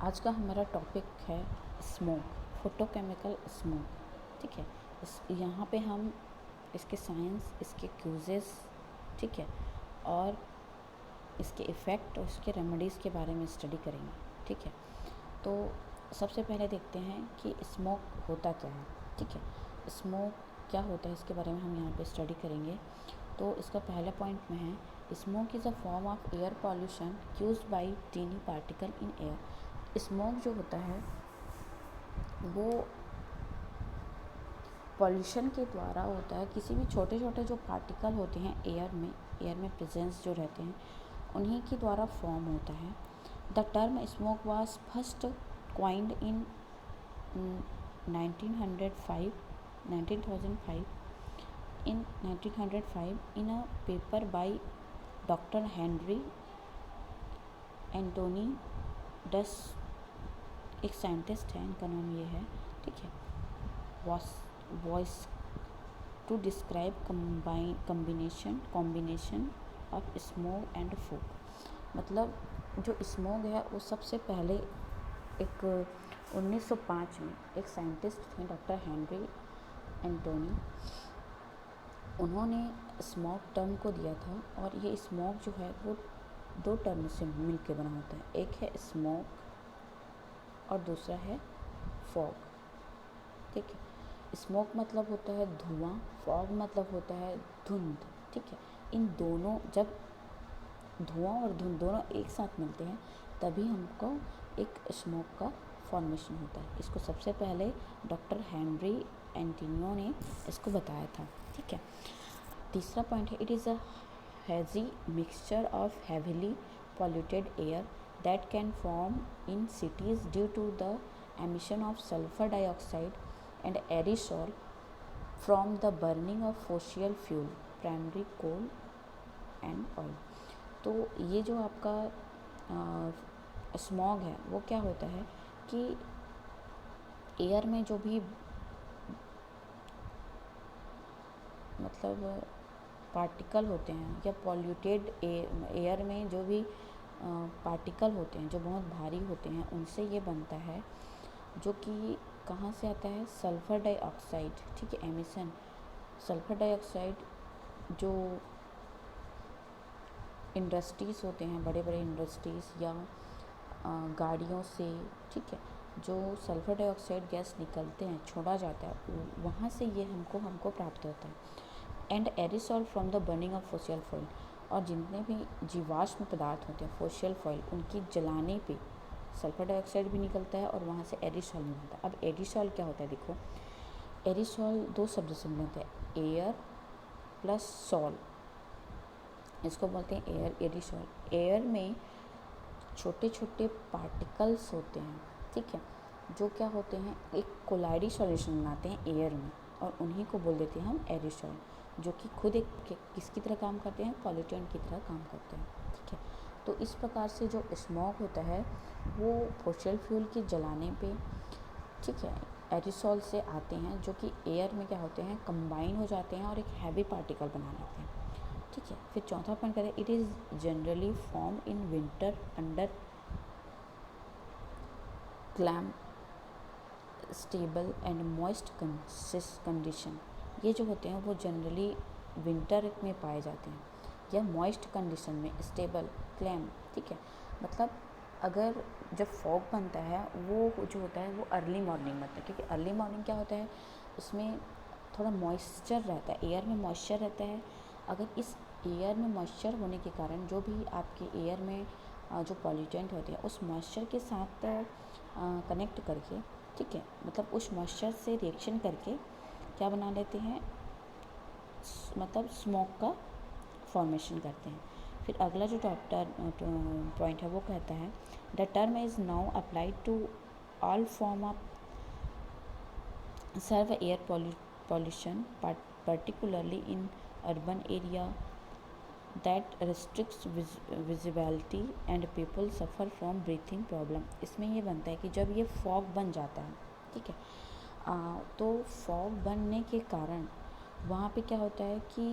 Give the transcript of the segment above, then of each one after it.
आज का हमारा टॉपिक है स्मोक, फोटोकेमिकल स्मोक। ठीक है, इस यहाँ पे हम इसके साइंस, इसके क्यूजेस, ठीक है, और इसके इफ़ेक्ट और इसके रेमेडीज़ के बारे में स्टडी करेंगे। ठीक है, तो सबसे पहले देखते हैं कि स्मोक होता क्या है। ठीक है, स्मोक क्या होता है इसके बारे में हम यहाँ पे स्टडी करेंगे। तो इसका पहला पॉइंट में है, smoke is a form of air pollution caused by tiny particle in air. Smoke जो होता है वो पॉल्यूशन के द्वारा होता है। किसी भी छोटे छोटे जो पार्टिकल होते हैं एयर में प्रेजेंस जो रहते हैं उन्हीं के द्वारा फॉर्म होता है। The term smoke was first coined in 1905 in a paper by Dr. Henry Antoine Des, एक साइंटिस्ट है, इनका नाम ये है। ठीक है, Voeux to describe combination of smoke and fog. मतलब जो स्मोक है वो सबसे पहले एक 1905 में एक साइंटिस्ट थे डॉक्टर हेनरी एंटोनी, उन्होंने स्मोक टर्म को दिया था। और ये स्मोक जो है वो दो टर्म से मिल के बना होता है, एक है स्मोक और दूसरा है फॉग। ठीक है, स्मोक मतलब होता है धुआं, फॉग मतलब होता है धुंध। ठीक है, इन दोनों, जब धुआं और धुंध दोनों एक साथ मिलते हैं तभी हमको एक स्मोक का फॉर्मेशन होता है। इसको सबसे पहले डॉक्टर हेनरी एंटोनियो ने इसको बताया था। ठीक है, तीसरा पॉइंट है, it is a hazy mixture of heavily polluted air that can form in cities due to the emission of sulfur dioxide and aerosol from the burning of fossil fuel, primary coal and oil। तो ये जो आपका smog है वो क्या होता है कि एयर में जो भी मतलब पार्टिकल होते हैं या पॉल्यूटेड एयर में जो भी पार्टिकल होते हैं जो बहुत भारी होते हैं उनसे ये बनता है, जो कि कहाँ से आता है, सल्फ़र डाइऑक्साइड। ठीक है, एमिशन सल्फ़र डाइऑक्साइड जो इंडस्ट्रीज़ होते हैं, बड़े बड़े इंडस्ट्रीज़ या गाड़ियों से, ठीक है, जो सल्फ़र डाइऑक्साइड गैस निकलते हैं, छोड़ा जाता है, वहाँ से ये हमको प्राप्त होता है। And aerosol from the burning of fossil fuel, और जितने भी जीवाश्म पदार्थ होते हैं फोसियल फॉइल, उनकी जलाने पे सल्फर डाइऑक्साइड भी निकलता है और वहाँ से एरिसॉल निकलता है। अब एरिसॉल क्या होता है, देखो, एरिसॉल दो शब्द से बनता है, एयर प्लस सॉल, इसको बोलते हैं एयर एरिसॉल। एयर में छोटे छोटे पार्टिकल्स होते हैं, ठीक है, जो क्या होते हैं, एक कोलाइडी सॉल्यूशन बनाते हैं एयर में, और उन्हीं को बोल देते हैं हम एरिसॉल, जो कि खुद एक किसकी तरह काम करते हैं, पॉल्यूटेंट की तरह काम करते हैं। ठीक है, तो इस प्रकार से जो स्मोक होता है वो फॉसिल फ्यूल के जलाने पे, ठीक है, एरिसॉल से आते हैं, जो कि एयर में क्या होते हैं, कंबाइन हो जाते हैं और एक हैवी पार्टिकल बना लेते हैं। ठीक है, फिर चौथा पॉइंट कहते हैं, it is generally form in winter under calm stable and moist condition. ये जो होते हैं वो जनरली विंटर में पाए जाते हैं या मॉइस्ट कंडीशन में, स्टेबल, क्लैम। ठीक है, मतलब अगर जब फॉग बनता है वो जो होता है वो अर्ली मॉर्निंग बनता है, क्योंकि अर्ली मॉर्निंग क्या होता है, उसमें थोड़ा मॉइस्चर रहता है, एयर में मॉइस्चर रहता है। अगर इस एयर में मॉइस्चर होने के कारण जो भी आपके एयर में जो पॉल्यूटेंट होते हैं उस मॉइस्चर के साथ कनेक्ट करके, ठीक है, मतलब उस मॉइस्चर से रिएक्शन करके क्या बना लेते हैं, मतलब स्मोक का फॉर्मेशन करते हैं। फिर अगला जो पॉइंट है वो कहता है, the term is now applied to all form of severe air pollution, particularly in urban area that restricts visibility and people suffer from breathing problem। इसमें ये बनता है कि जब ये फॉग बन जाता है, ठीक है, तो फॉग बनने के कारण वहाँ पे क्या होता है कि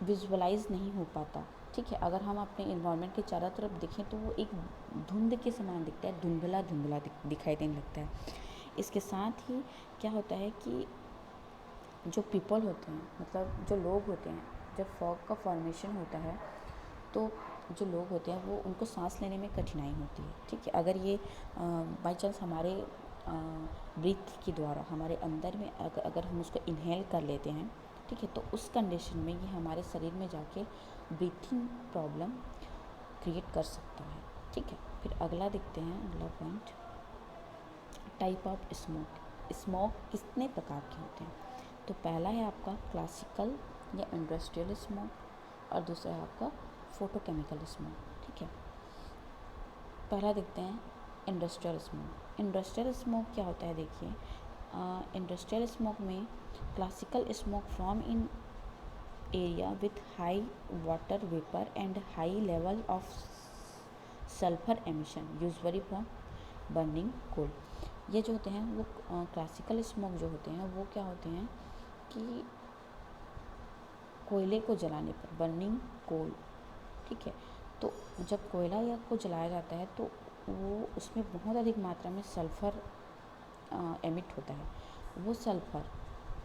विजुअलाइज नहीं हो पाता, ठीक है। अगर हम अपने इन्वायरमेंट के चारों तरफ देखें तो वो एक धुंध के समान दिखता है, धुंधला धुंधला दिखाई देने लगता है। इसके साथ ही क्या होता है कि जो पीपल होते हैं, मतलब जो लोग होते हैं, जब फॉग का फॉर्मेशन होता है तो जो लोग होते हैं वो उनको सांस लेने में कठिनाई होती है। ठीक है। अगर ये बाई चांस हमारे ब्रीथ के द्वारा हमारे अंदर में अगर हम उसको इनहेल कर लेते हैं, ठीक है, तो उस कंडीशन में ये हमारे शरीर में जाके ब्रीथिंग प्रॉब्लम क्रिएट कर सकता है। ठीक है। फिर अगला देखते हैं, अगला point, type of smoke. Smoke कितने प्रकार के होते हैं? तो पहला है आपका क्लासिकल या इंडस्ट्रियल स्मोक और दूसरा है आपका फोटोकेमिकल स्मोक। ठीक है। पहला देखते हैं इंडस्ट्रियल स्मोक। इंडस्ट्रियल स्मोक क्या होता है? देखिए, इंडस्ट्रियल स्मोक में classical smoke from in area with high water vapour and high level of sulphur emission usually from burning coal. ये जो होते हैं वो क्लासिकल स्मोक जो होते हैं वो क्या होते हैं कि कोयले को जलाने पर, बर्निंग कोल, ठीक है, तो जब कोयला या को जलाया जाता है तो वो उसमें बहुत अधिक मात्रा में सल्फ़र एमिट होता है। वो सल्फ़र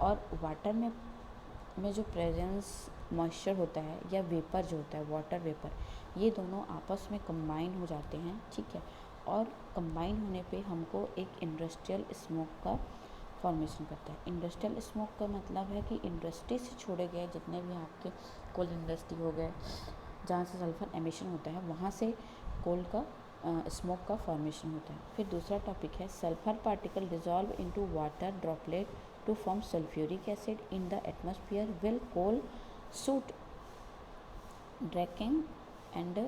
और वाटर में जो प्रेजेंस मॉइस्चर होता है या वेपर जो होता है, वाटर वेपर, ये दोनों आपस में कंबाइन हो जाते हैं। ठीक है। और कंबाइन होने पे हमको एक इंडस्ट्रियल स्मोक का फॉर्मेशन करता है। इंडस्ट्रियल स्मोक का मतलब है कि इंडस्ट्री से छोड़े गए जितने भी आपके कोल इंडस्ट्री हो गए जहाँ से सल्फर एमिशन होता है, वहाँ से कोल का स्मोक का फॉर्मेशन होता है। फिर दूसरा टॉपिक है sulphur particle dissolve into water droplet to form sulphuric acid in the atmosphere will coal soot darkening and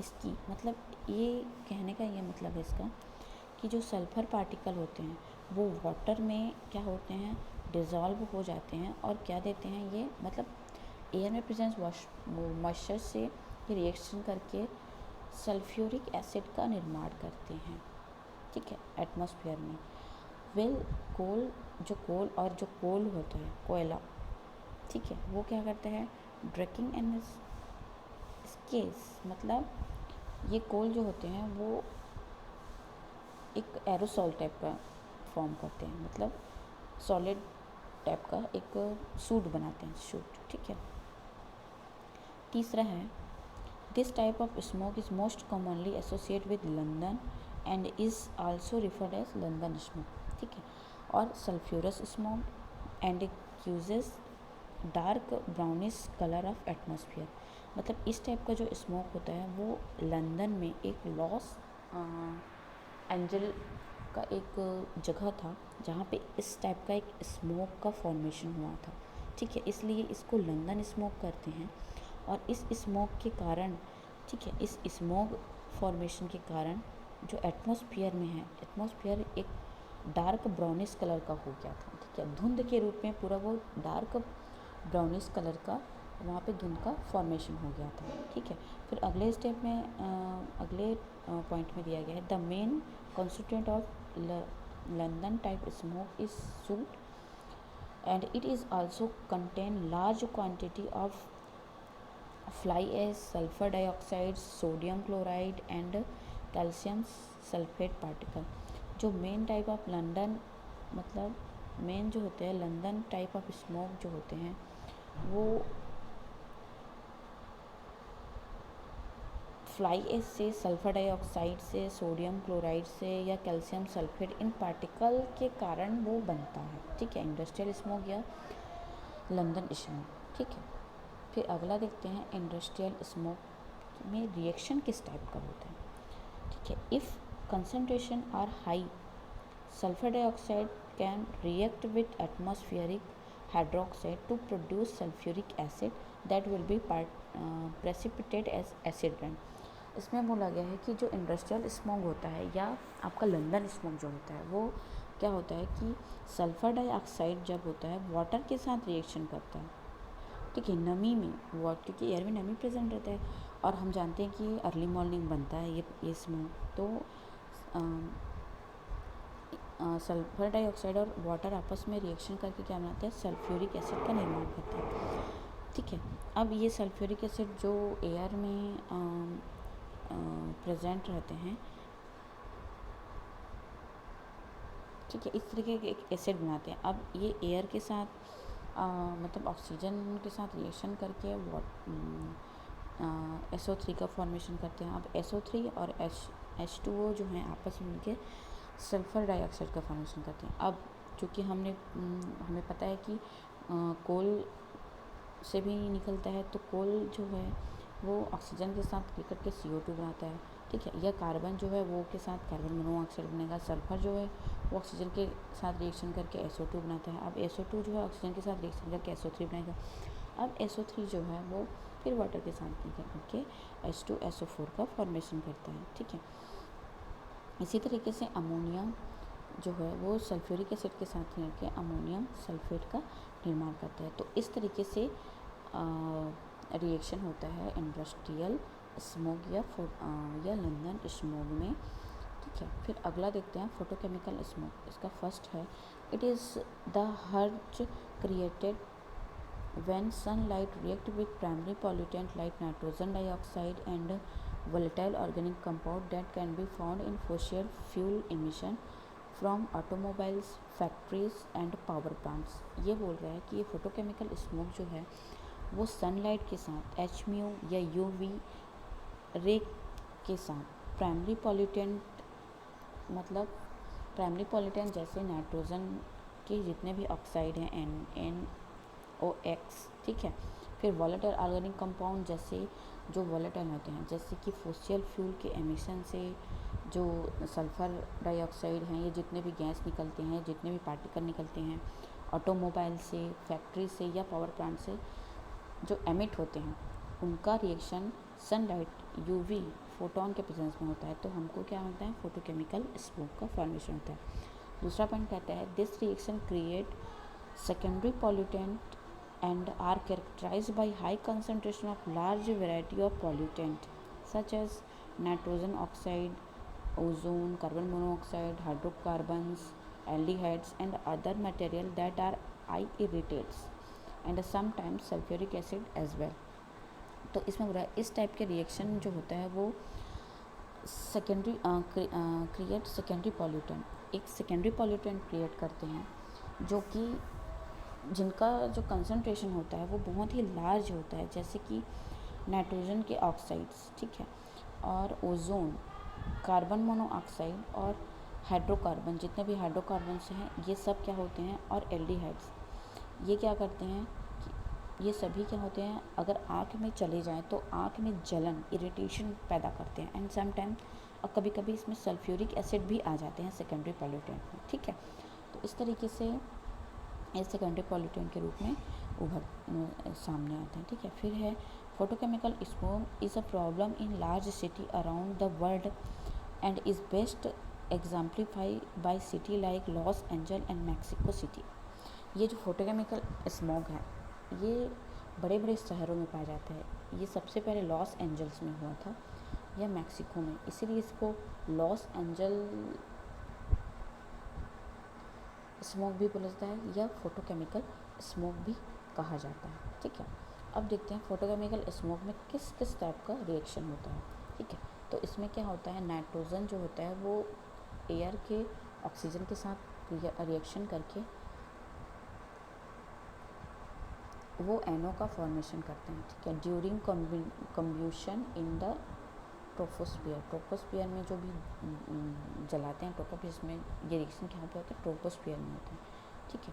इसकी मतलब ये कहने का ये मतलब है इसका कि जो सल्फ़र पार्टिकल होते हैं वो वाटर में क्या होते हैं, डिज़ोल्व हो जाते हैं और क्या देते हैं, ये मतलब एयर में प्रेजेंस मॉइस्चर से ये रिएक्शन करके सल्फ्यूरिक एसिड का निर्माण करते हैं। ठीक है। एटमॉस्फेयर में वेल कोल, जो कोल होता है, कोयला, ठीक है, वो क्या करता है, ड्रैकिंग एंड स्केस, मतलब ये कोल जो होते हैं वो एक एरोसॉल टाइप का फॉर्म करते हैं, मतलब सॉलिड टाइप का एक सूट बनाते हैं, सूट। ठीक है। तीसरा है this type of smoke is most commonly associate with London and is also referred as London smoke. ठीक है। और sulphurous smoke and uses dark brownish colour of atmosphere, मतलब इस टाइप का जो स्मोक होता है वो लंदन में एक लॉस एंजल का एक जगह था जहाँ पे इस टाइप का एक स्मोक का फॉर्मेशन हुआ था। ठीक है। इसलिए इसको लंदन स्मोक करते हैं। और इस स्मोक के कारण, ठीक है, इस स्मोक फॉर्मेशन के कारण जो एटमॉस्फेयर में है, एटमॉस्फेयर एक डार्क ब्राउनिश कलर का हो गया था। ठीक है। धुंध के रूप में पूरा वो डार्क ब्राउनिश कलर का वहाँ पे धुंध का फॉर्मेशन हो गया था। ठीक है। फिर अगले स्टेप में अगले पॉइंट में दिया गया है the main constituent of London type smoke is soot and it is also contain large quantity of fly ash, sulfur dioxide, sodium chloride and calcium sulfate particle। जो मेन टाइप ऑफ लंदन, मतलब main जो होते हैं London type of smoke जो होते हैं वो fly ash से, सल्फर डाइऑक्साइड से, सोडियम क्लोराइड से या कैल्शियम सल्फेट, इन पार्टिकल के कारण वो बनता है। ठीक है। इंडस्ट्रियल स्मोक या लंदन स्मोक। ठीक है। फिर अगला देखते हैं इंडस्ट्रियल स्मोक में रिएक्शन किस टाइप का होता है। ठीक है। If concentration are high, sulphur dioxide can react with atmospheric hydroxide to produce sulphuric acid that will be precipitate as acid rain. इसमें बोला गया है कि जो इंडस्ट्रियल स्मोक होता है या आपका लंदन स्मोक जो होता है वो क्या होता है कि सल्फ़र डाइऑक्साइड जब होता है वाटर के साथ रिएक्शन करता है। ठीक है। नमी में वाटर, क्योंकि एयर में नमी प्रेजेंट रहता है और हम जानते हैं कि अर्ली मॉर्निंग बनता है ये स्मोक, तो सल्फ़र डाइऑक्साइड और वाटर आपस में रिएक्शन करके क्या बनाते हैं, सल्फ्यूरिक एसिड का निर्माण करते हैं। ठीक है। अब ये सल्फ्यूरिक एसिड जो एयर में प्रेजेंट रहते हैं, ठीक है, इस तरीके के एक एसिड बनाते हैं। अब ये एयर के साथ मतलब ऑक्सीजन के साथ रिएक्शन करके SO3 का फॉर्मेशन करते हैं। अब SO3 और H2O जो हैं आपस में मिलकर सल्फ़र डाइऑक्साइड का फॉर्मेशन करते हैं। अब चूँकि हमें पता है कि कोल से भी निकलता है, तो कोल जो है वो ऑक्सीजन के साथ रिएक्ट करके CO2 बनाता है, ठीक है। या कार्बन जो है वो के साथ कार्बन मोनोऑक्साइड बनेगा। सल्फ़र जो है वो ऑक्सीजन के साथ रिएक्शन करके SO2 बनाता है। अब SO2 जो है ऑक्सीजन के साथ रिएक्शन करके SO3 बनाएगा। अब SO3 जो है वो फिर वाटर के साथ रिएक्ट करके H2SO4 का फॉर्मेशन करता है, ठीक है। इसी तरीके से अमोनिया जो है वो सल्फ्यूरिक एसिड के साथ मिलकर अमोनियम सल्फेट का निर्माण करता है। तो इस तरीके से रिएक्शन होता है इंडस्ट्रियल स्मोक या लंदन स्मोक में, ठीक है। फिर अगला देखते हैं फोटोकेमिकल स्मोक। इसका फर्स्ट है, इट इज़ द हर्ज created when sunlight react with primary pollutant like nitrogen dioxide and volatile organic compound that can be found in fossil fuel emission from automobiles, factories and power plants। ये बोल रहा है कि ये photochemical smoke जो है वो सनलाइट के साथ HMU या UV रे के साथ प्राइमरी पॉल्यूटेंट, मतलब प्राइमरी पॉल्यूटेंट जैसे नाइट्रोजन के जितने भी ऑक्साइड हैं NOx, ठीक है। फिर वॉलेटाइल ऑर्गेनिक कंपाउंड जैसे जो वॉलेटाइल होते हैं, जैसे कि फोसिल फ्यूल के एमिशन से जो सल्फ़र डाइऑक्साइड हैं, ये जितने भी गैस निकलते हैं, जितने भी पार्टिकल निकलते हैं ऑटोमोबाइल से, फैक्ट्री से या पावर प्लांट से जो एमिट होते हैं, उनका रिएक्शन सनलाइट UV फोटोन के प्रेजेंस में होता है, तो हमको क्या होता है, फोटोकेमिकल स्मोक का फॉर्मेशन होता है। दूसरा पॉइंट कहता है, this reaction create secondary pollutant and are characterized by high concentration of large variety of pollutant such as nitrogen oxide, ozone, carbon monoxide, hydrocarbons, aldehydes and other material that are eye irritates and sometimes sulfuric acid as well। तो इसमें बुरा इस type के reaction जो होता है वो secondary create secondary pollutant, एक सेकेंडरी पॉल्यूटेंट क्रिएट करते हैं जो कि जिनका जो कंसंट्रेशन होता है वो बहुत ही लार्ज होता है, जैसे कि नाइट्रोजन के ऑक्साइड्स, ठीक है, और ओजोन, कार्बन मोनोऑक्साइड और हाइड्रोकार्बन, जितने भी हाइड्रोकार्बन्स हैं ये सब क्या होते हैं, और एल्डिहाइड्स, ये क्या करते हैं कि ये सभी क्या होते हैं, अगर आँख में चले जाएँ तो आँख में जलन, इरिटेशन पैदा करते हैं। एंड समटाइम और कभी कभी इसमें सल्फ्यूरिक एसिड भी आ जाते हैं सेकेंडरी पॉल्यूटेंट में, ठीक है। तो इस तरीके से ये सेकेंडरी पॉल्यूटेंट के रूप में सामने आते हैं, ठीक है। फिर है photochemical smoke is a problem in large city around the world and is best exemplify by city like Los Angel and Mexico City. ये जो फोटोकेमिकल स्मोक है ये बड़े बड़े शहरों में पाया जाता है। ये सबसे पहले लॉस एंजल्स में हुआ था या मैक्सिको में, इसीलिए इसको लॉस एंजल स्मोक भी बोला जाता है या फोटोकेमिकल स्मोक भी कहा जाता है, ठीक है। अब देखते हैं फोटोकेमिकल स्मोक में किस किस टाइप का रिएक्शन होता है, ठीक है। तो इसमें क्या होता है, नाइट्रोजन जो होता है वो एयर के ऑक्सीजन के साथ रिएक्शन करके वो NO का फॉर्मेशन करते हैं, ठीक है, ड्यूरिंग कम्ब्यूशन इन द ट्रोपोस्फियर में जो भी जलाते हैं ट्रोपोस्फियर में, ये रिएक्शन कहाँ पे होता है, ट्रोपोस्फियर में होता है, ठीक है।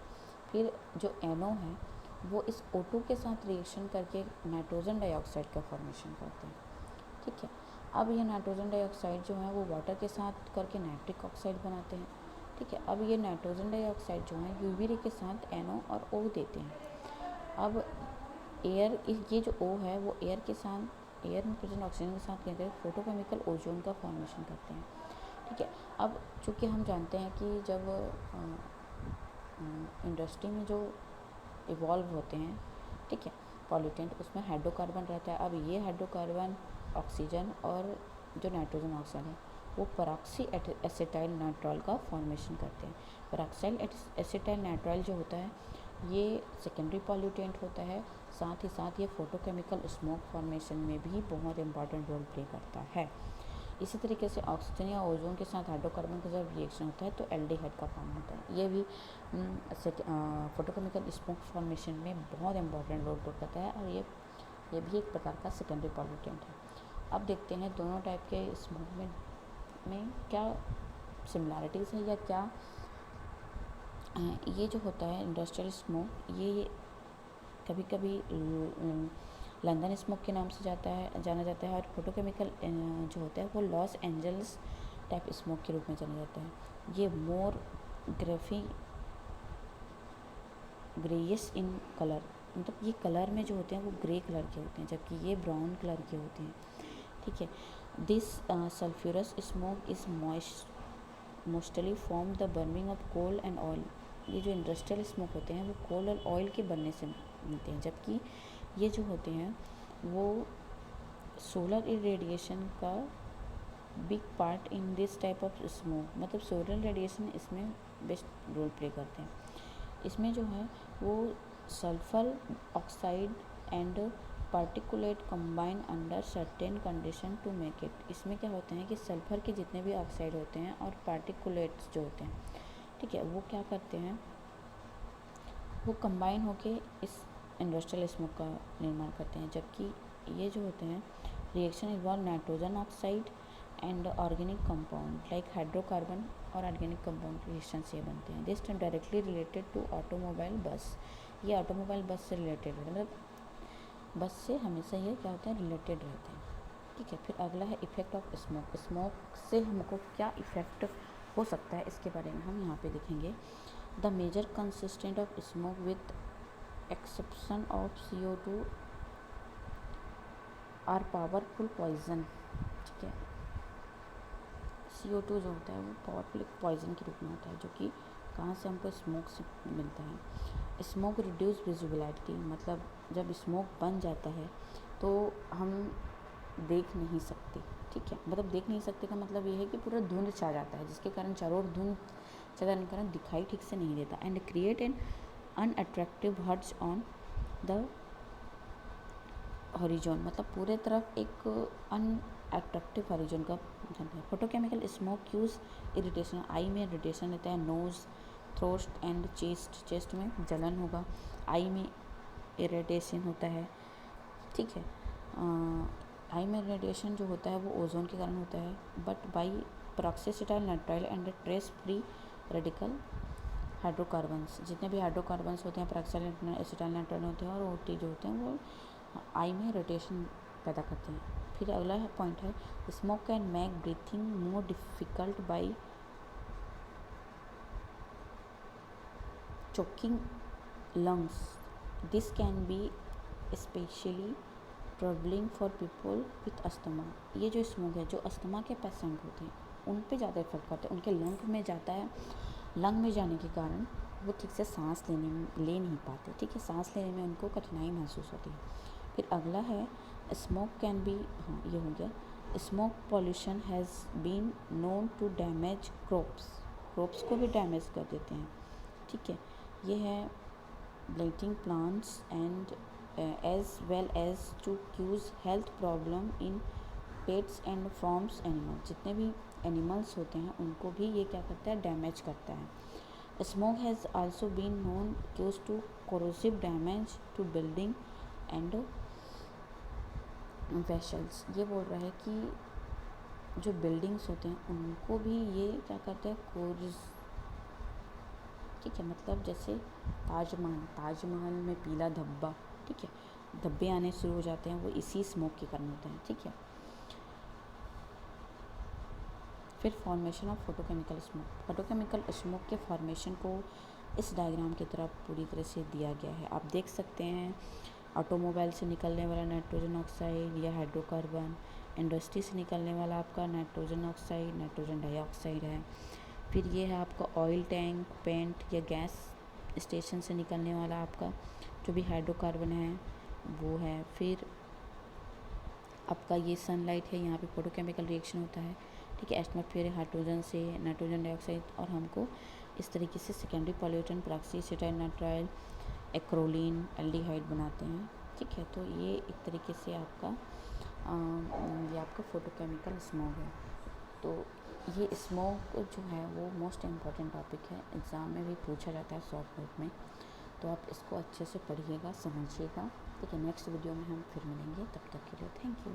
फिर जो NO है वो इस O2 के साथ रिएक्शन करके नाइट्रोजन डाइऑक्साइड का फॉर्मेशन करते हैं, ठीक है। अब ये नाइट्रोजन डाइऑक्साइड जो है वो वाटर के साथ करके नाइट्रिक ऑक्साइड बनाते हैं, ठीक है। अब ये नाइट्रोजन डाइऑक्साइड जो है UV रे के साथ NO और O देते हैं। अब एयर, ये जो O है वो एयर के साथ, एयर में प्रेजेंट ऑक्सीजन के साथ क्या करते हैं, फोटोकेमिकल ओजोन का फॉर्मेशन करते हैं, ठीक है। अब चूँकि हम जानते हैं कि जब इंडस्ट्री में जो इवॉल्व होते हैं, ठीक है, पॉल्यूटेंट, उसमें हाइड्रोकार्बन रहता है। अब ये हाइड्रोकार्बन ऑक्सीजन और जो नाइट्रोजन ऑक्साइड है वो पेरोक्सी एसिटाइल नाइट्रोल का फॉर्मेशन करते हैं। पेरोक्साइल एसिटाइल नाइट्रोल जो होता है ये सेकेंडरी पॉल्यूटेंट होता है साथ ही साथ ये फोटोकेमिकल स्मोक फॉर्मेशन में भी बहुत इंपॉर्टेंट रोल प्ले करता है। इसी तरीके से ऑक्सीजन या ओजोन के साथ हाइड्रोकार्बन का जब रिएक्शन होता है तो एल्डिहाइड का फॉर्म होता है। ये भी फोटोकेमिकल स्मोक फॉर्मेशन में बहुत इंपॉर्टेंट रोल प्ले करता है और ये भी एक प्रकार का सेकेंडरी पॉल्यूटेंट है। अब देखते हैं दोनों टाइप के स्मोक में क्या सिमिलैरिटीज़ है या क्या। ये जो होता है इंडस्ट्रियल स्मोक, ये कभी कभी लंदन स्मोक के नाम से जाना जाता है, और फोटोकेमिकल जो होता है वो लॉस एंजल्स टाइप स्मोक के रूप में जाना जाता है। ये मोर ग्रेइश इन कलर, मतलब ये कलर में जो होते हैं वो ग्रे कलर के होते हैं, जबकि ये ब्राउन कलर के होते हैं। ठीक है, this sulphurous smoke is mostly form the burning of coal and oil. ये जो इंडस्ट्रियल स्मोक होते हैं वो कोल और ऑयल के बनने से मिलते हैं, जबकि ये जो होते हैं वो सोलर इरेडिएशन का big part in this type of smoke, मतलब सोलर रेडिएशन इसमें बेस्ट रोल प्ले करते हैं। इसमें जो है वो sulphur oxide and particulate combine under certain condition to make it. इसमें क्या होता है कि सल्फर के जितने भी ऑक्साइड होते हैं और पार्टिकुलेट्स जो होते हैं, ठीक है, वो क्या करते हैं, वो कंबाइन होके इस इंडस्ट्रियल स्मोक का निर्माण करते हैं। जबकि ये जो होते हैं reaction involve nitrogen oxide and organic compound like hydrocarbon और ऑर्गेनिक कंपाउंड के रिएक्शन से बनते हैं। This directly related to automobiles. ये ऑटोमोबाइल बस से रिलेटेड है, मतलब बस से हमेशा ये क्या होता है, रिलेटेड रहते हैं। ठीक है, फिर अगला है इफेक्ट ऑफ स्मोक। स्मोक से हमको क्या इफेक्ट हो सकता है इसके बारे में हम यहाँ पे देखेंगे। The major consistent of smoke with exception of CO2 are powerful poison. ठीक है, CO2 जो होता है वो पावरफुल पॉइजन के रूप में होता है, जो कि कहाँ से हमको स्मोक से मिलता है। स्मोक रिड्यूस विजिबिलिटी, मतलब जब स्मोक बन जाता है तो हम देख नहीं सकते। ठीक है, मतलब देख नहीं सकते का मतलब ये है कि पूरा धुंध छा जाता है, जिसके कारण चारों ओर धुंध छा जाने के कारण दिखाई ठीक से नहीं देता। एंड क्रिएट एन अनअट्रैक्टिव हर्ज ऑन द हॉरिजॉन, मतलब पूरे तरफ एक अनअट्रैक्टिव हॉरिजॉन का बनता है। फोटोकेमिकल स्मोक यूज इरिटेशन, आई में इरिटेशन रहता है, नोज, थ्रोट एंड चेस्ट में जलन होगा, आई में इरिटेशन होता है। ठीक है, आई में इरिटेशन जो होता है वो ओजोन के कारण होता है, but by peroxyacetyl nitrile and trace free radical hydrocarbons, जितने भी हाइड्रोकार्बन्स होते हैं पेरोक्साइल एसिटाइल नाइट्राइल होते हैं और OT जो होते हैं वो आई में इरिटेशन पैदा करते हैं। फिर अगला पॉइंट है smoke can make breathing more difficult by choking lungs. This can be especially troubling for people with asthma. ये जो स्मोक है, जो अस्थमा के पेशेंट होते हैं उन पे ज़्यादा इफेक्ट करते हैं, उनके लंग में जाता है, लंग में जाने के कारण वो ठीक से सांस ले नहीं पाते। ठीक है, सांस लेने में उनको कठिनाई महसूस होती है। फिर अगला है स्मोक कैन बी, हाँ ये हो गया, smoke pollution has been known to damage crops को भी डैमेज कर देते हैं। ठीक है, ये है blighting plants and as well as to cause health problem in pets and farms animal. जितने भी एनिमल्स होते हैं उनको भी ये क्या करता है, डैमेज करता है। Smoke has also been known cause to corrosive damage to building and vessels. ये बोल रहा है कि जो बिल्डिंग्स होते हैं उनको भी ये क्या करता है, ठीक है, मतलब जैसे ताजमहल में पीला धब्बा, ठीक है, धब्बे आने शुरू हो जाते हैं, वो इसी स्मोक के कारण होते हैं। ठीक है, फिर फॉर्मेशन ऑफ फोटोकेमिकल स्मोक के फॉर्मेशन को इस डायग्राम की तरफ पूरी तरह से दिया गया है। आप देख सकते हैं ऑटोमोबाइल से निकलने वाला नाइट्रोजन ऑक्साइड या हाइड्रोकार्बन, इंडस्ट्री से निकलने वाला आपका नाइट्रोजन ऑक्साइड, नाइट्रोजन डाइऑक्साइड है। फिर ये है आपका ऑयल टैंक, पेंट या गैस स्टेशन से निकलने वाला आपका जो भी हाइड्रोकार्बन है वो है। फिर आपका ये सनलाइट है, यहाँ पे फोटोकेमिकल रिएक्शन होता है। ठीक है, एटमॉस्फेयर हाइड्रोजन से नाइट्रोजन डाइऑक्साइड, और हमको इस तरीके से secondary pollutant peroxyacetyl nitrile, acrolein, aldehyde बनाते हैं। ठीक है। तो ये एक तरीके से आपका ये आपका फोटोकेमिकल स्मोक है। तो ये स्मोक जो है वो मोस्ट इम्पॉर्टेंट टॉपिक है, एग्ज़ाम में भी पूछा जाता है शॉर्ट नोट में। तो आप इसको अच्छे से पढ़िएगा, समझिएगा। ठीक है, नेक्स्ट वीडियो में हम फिर मिलेंगे, तब तक के लिए थैंक यू।